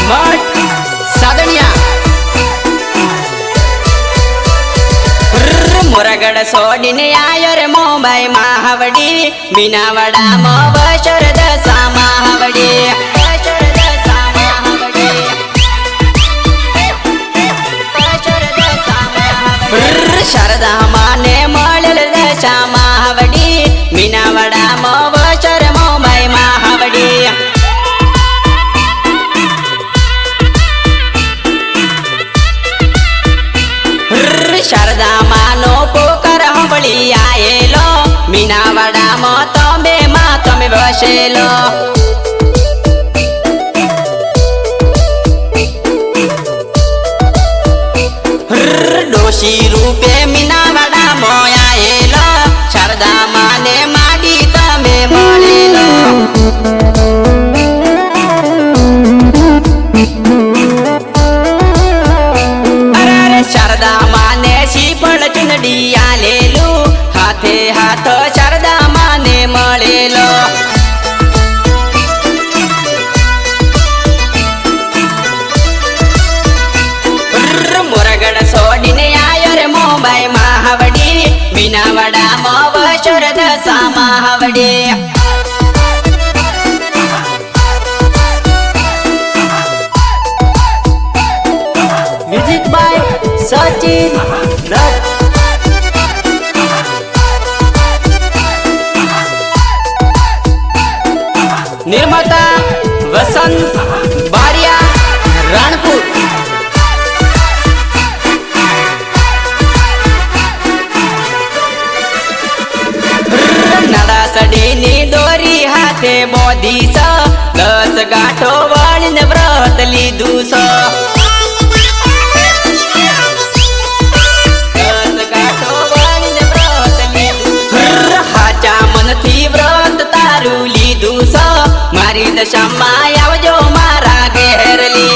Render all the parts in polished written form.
मठ सादनिया मोरगढ़ सोडीने आयो रे मुंबई महावड़ी मीनावाड़ा में बशर दशा महावड़ी शारदा माने मळल दशा महावड़ी मीनावाड़ा में बशर मुंबई महावड़ी शारदा मानो पोकर हंबली आएलो मीनावाड़ा में तमे बसेलो डोशी रूपे मीनावाड़ा में आएलो शारदा माने माडी तमे मळेलो शारदा माने श्रीफळ चुनडी आलेलो हाथे हाथ शारदा माने मळेलो मोरगढ़ सोडीने आयो रे मुंबई महावड़ी मीनावाड़ा में बशर दशा महावड़ी म्यूजिक बाय सचिन रथ निर्माता वसंत बारिया राणपुर नड़ा सडीनी दोरी हाथे बोधी स 10 गाठो वाळीने व्रत लीधु स व्रत तारू लीधु स मारी दशा में आवजो मारा घेरली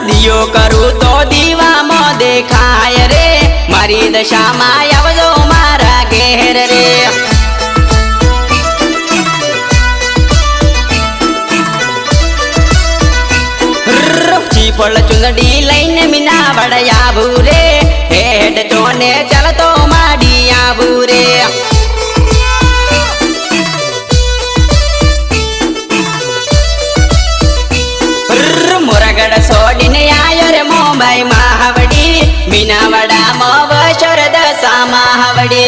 दियो करू तो दीवा में देखाय रे मारी दशा में आवजो मारा घेर रे फल चुनडी लईने मीनावाड़ा आबू रे हेड चोने चल तो माडी आबू रे मोरगढ़ सोडीने आयो रे मुंबई महावड़ी मीनावाड़ा में बशर दशा महावड़ी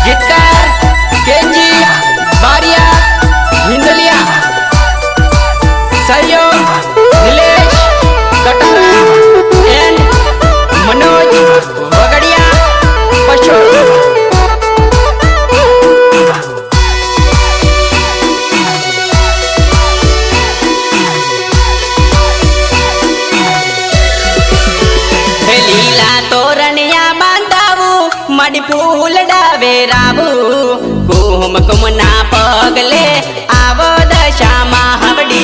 गीतकार केजी बारिया हिंदलिया सहयोग नीलेश कटारा एंड मनोज वगड़िया पशु लीला तोरणिया बांधावू मडी फूल डावे रावू कुम कुमना पगले आवो दशा महावड़ी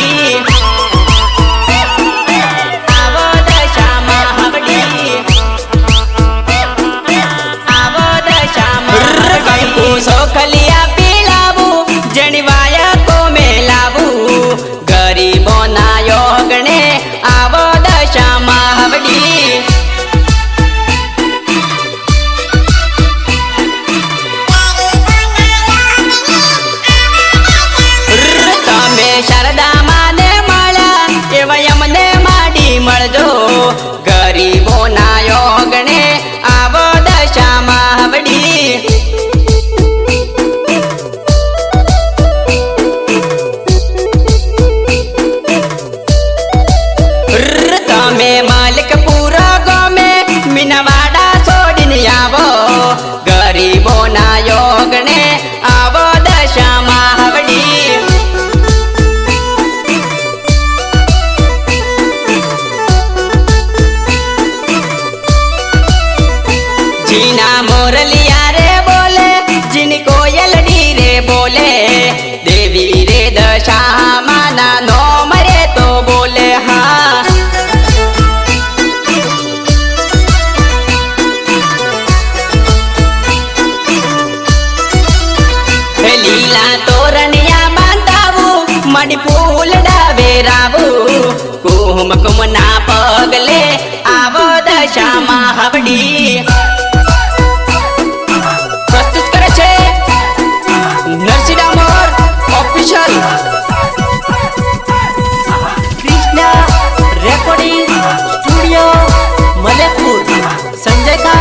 सोखलिया पीलावू जणवाया को मेलावू गरीबों ना योगने आवो दशा महावड़ी तमे शारदा माने मळ्या एवा यमने माडी मळजो गरीबों ना योगने आवो दशा महावड़ी मालिकपुरा गाँव में मीनावाड़ा सोडीने आवो गरीबों ना योगने आवो दशा महावड़ी जीना मोरलिया रे बोले जिन कोयलड़ी रे बोले देवी रे दशा माना नो मरे तो बोले हाँ मडी फूल डावे राबू कुम कुम ना पगले आवो दशा महावडी प्रस्तुत करे छे Narsi Damor official Krishna recording studio Malepur Sanjay का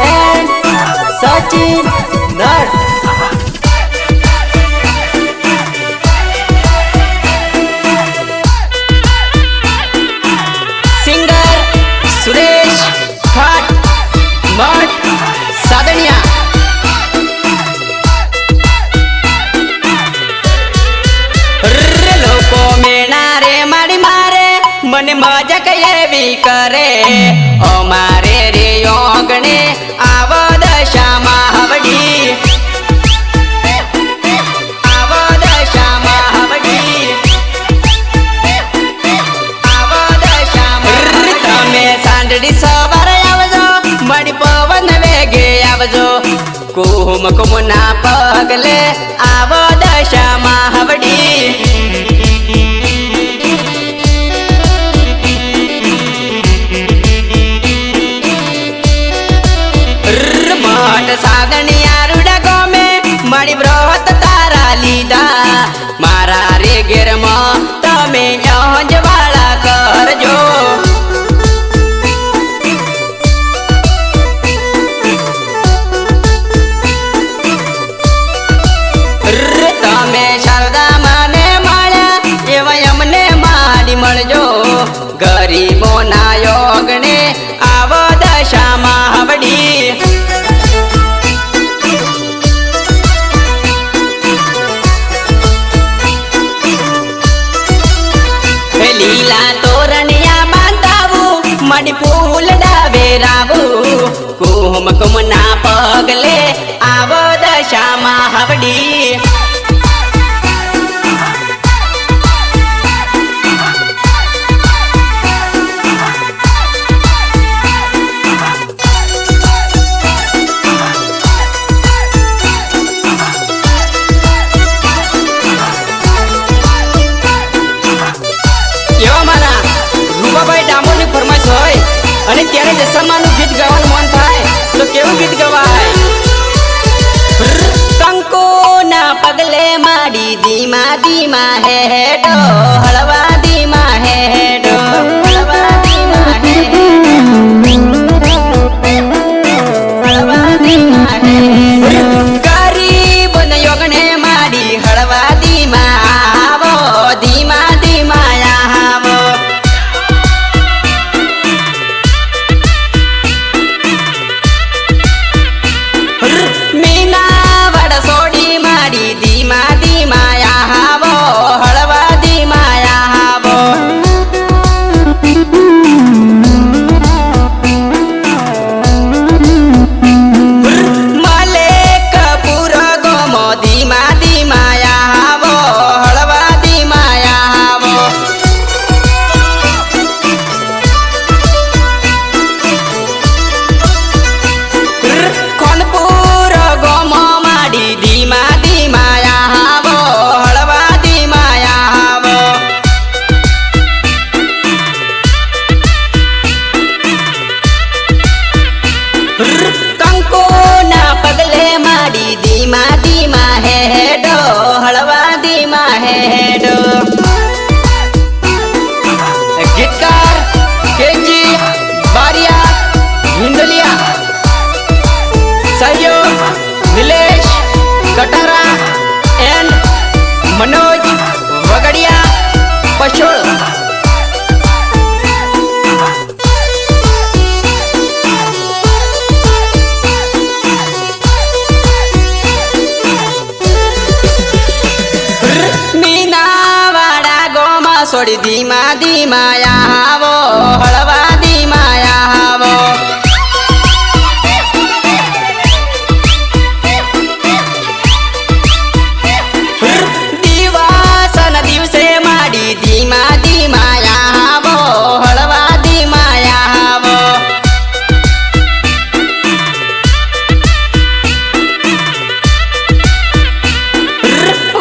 एंड सचिन नर सिंगर सुरेश भट्ट मठ सादनिया लोको मेणा रे मारी मारे मन मजा कई करे अमारे रे योगणे आव दशा महावडी आव दशा महावडी आव दशा તમે સાંડડી સવારે આવજો મડી પવન વેગે આવજો કુમ કુમ ના પગલે આવ દશા महावडी साधनिया रुड़ा गोमे मड़ी व्रत तारा लीधा मारा रे घेर में तमे जवाड़ा करजो तमे शारदा माने माळ्या एवा अमने माडी मळजो गरीबो ना योगने आव दशा महावडी लीला तोरणिया बांधावू मडी फूल डावे रावू कुम कुम ना पगले आव दशा महावडी અને ત્યારે દશામાનું ગીત ગાવાનું મન થાય તો કેવું ગીત ગવાય કંકો ના પગલે માડી ધીમા ધીમા હેડો હળવા ધીમા હેડો હળવા ધીમા હેડો હળવા ધીમા હેડો ગરીબ ન યોગને માડી હળવા ધીમા આવો ધીમા ધીમા આવો गीतकार केजी बारिया हिंदलिया सहयोग नीलेश कटारा एंड मनोज वगड़िया पशोल सोड़ी धीमा धीमा आवो हलवा धीमा आवो दिवासन दिवसे माडी धीमा धीमा आवो हलवा धीमा आवो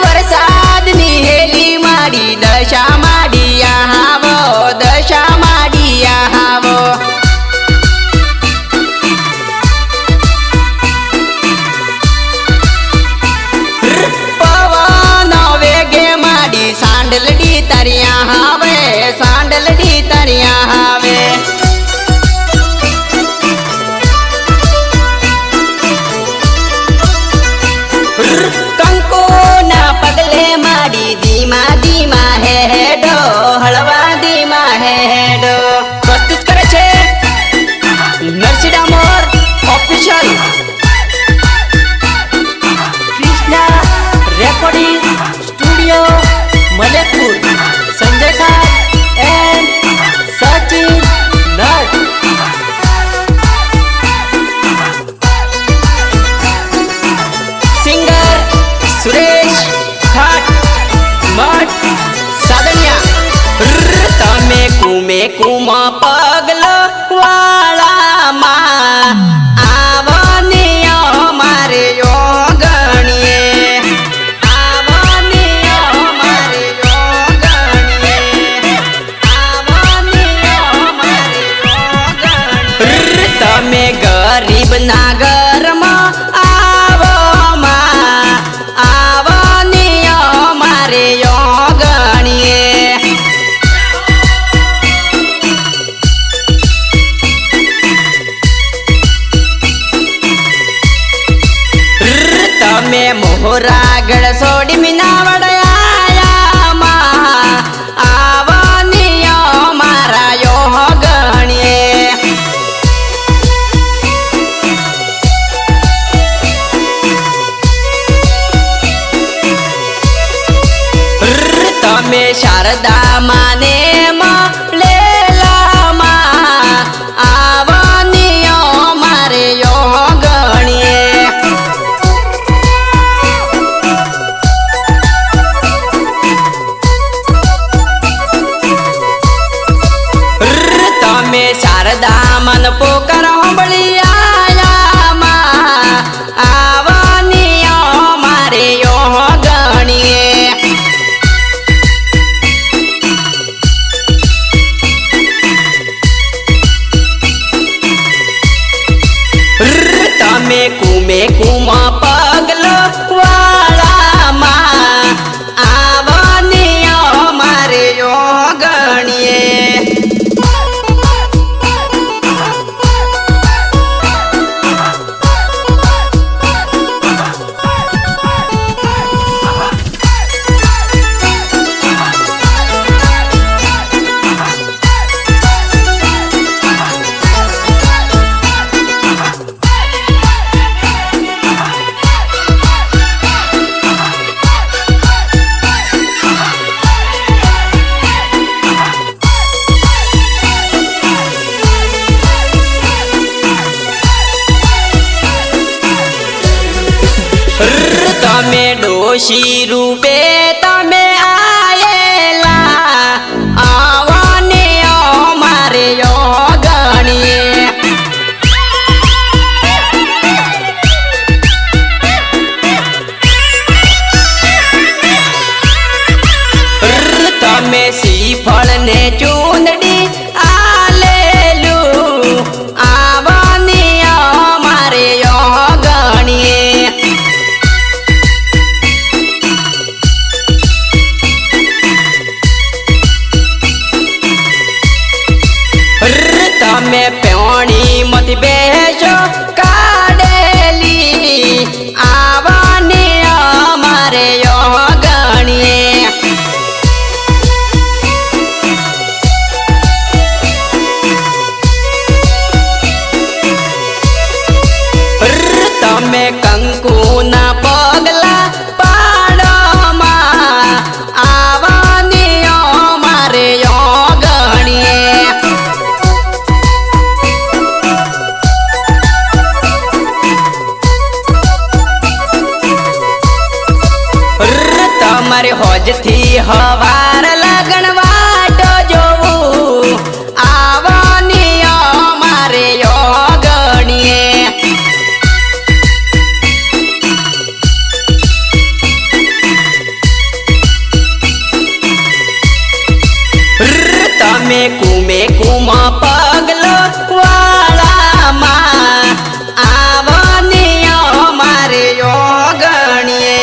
वरसाद नी हेली माडी सांडलडी तरिया हावे सांडलडी तरिया हावे कंको ना पगले माडी धीमा धीमा हेडो हळवा धीमा हेडो प्रस्तुत करे छे Narsi Damor official Krishna recording studio Malekpur Sanjay Khan and Sachin नट सिंगर सुरेश खाट मठ सादनिया तमे कुमे कुमा पगलो वाला मा आवनियो मारे यो गणिए आवनियो मारे यो गणिए आवनियो मारे यो गणिए तमे गरीब नागर मा आवो मा आवनियो मारे यो गणिए तमे मोहरा गड़ सोडी मीनावड़या मा आवनियो मारा यो गणिए तमे शारदा माने लेला मा आवनियो मारे यो गणिए तमे शारदा मन पोकर बलिया मा आवनियो मारे यो गणिए तमे कुमे कुमा पगलो वाला मा आवनियो मारे यो गणिए तमे डोशी रूपे तमे आयेला आवनियो मारे यो गणिए तमे सीफल ने चूंदड़ी आलेलू आवनियो मारे यो गणिए तमे प्योणी मत बेचो काडेली आवनियो मारे यो गणिए तमे कंकु ना पगला पाड़ो मा आवनियो मारे यो गणिए तमारे होज थी हवार लगन वाटो जोऊ आवनियो मारे यो गणिए तमे कुमे कुमा पगलो वाला मा आवनियो मारे यो गणिए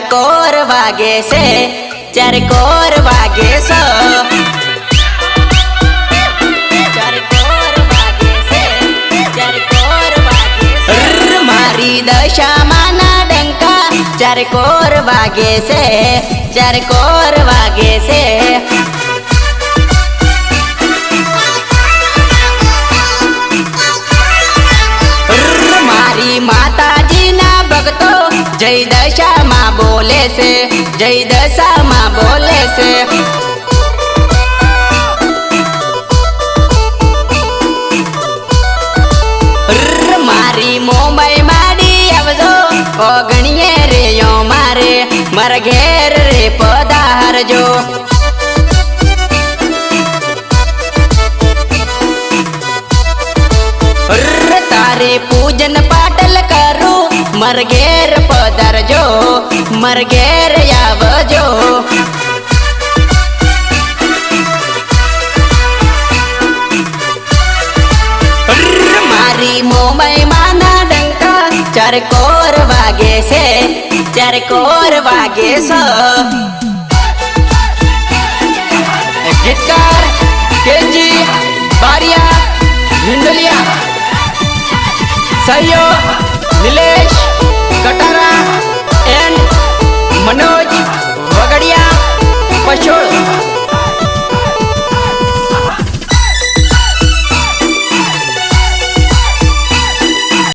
કોર વાગે છે, ચાર કોર વાગે છે, ચાર કોર વાગે છે, ચાર કોર વાગે છે. મારી દશામાં ના ડંકા ચાર કોર વાગે છે, ચાર કોર વાગે છે. મારી માતાજીના ભક્તો જય દશામાં બોલે છે, જય દશામાં બોલે છે. મારી મુંબઈ માડી આવજો ઓગણીએ રે યો મારે મારા ઘેર રે પધારજો. તારે પૂજન પાટલ કરું મર ઘેર પધારજો, મર ઘેર આવજો. મારી મુંબઈ માના ડંકા ચાર કોર વાગે છે, ચાર કોર વાગે છે. ગીતકાર કેજી બારિયા હિંડલિયા, સહયોગ નિલેશ કટારા.